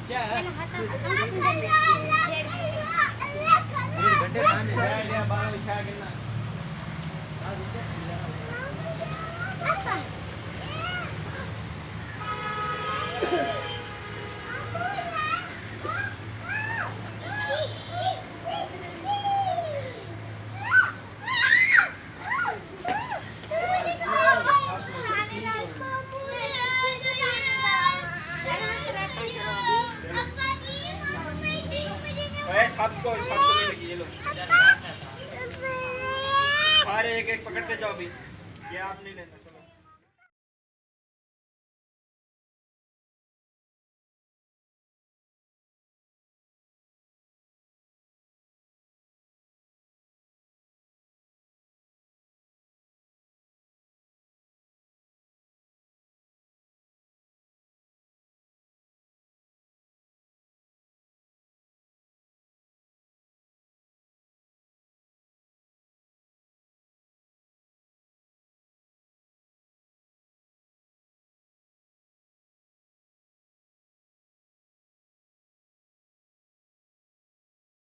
क्या है सबको भी लगी ये लो सारे एक एक पकड़ते जाओ अभी ये आप नहीं लेना।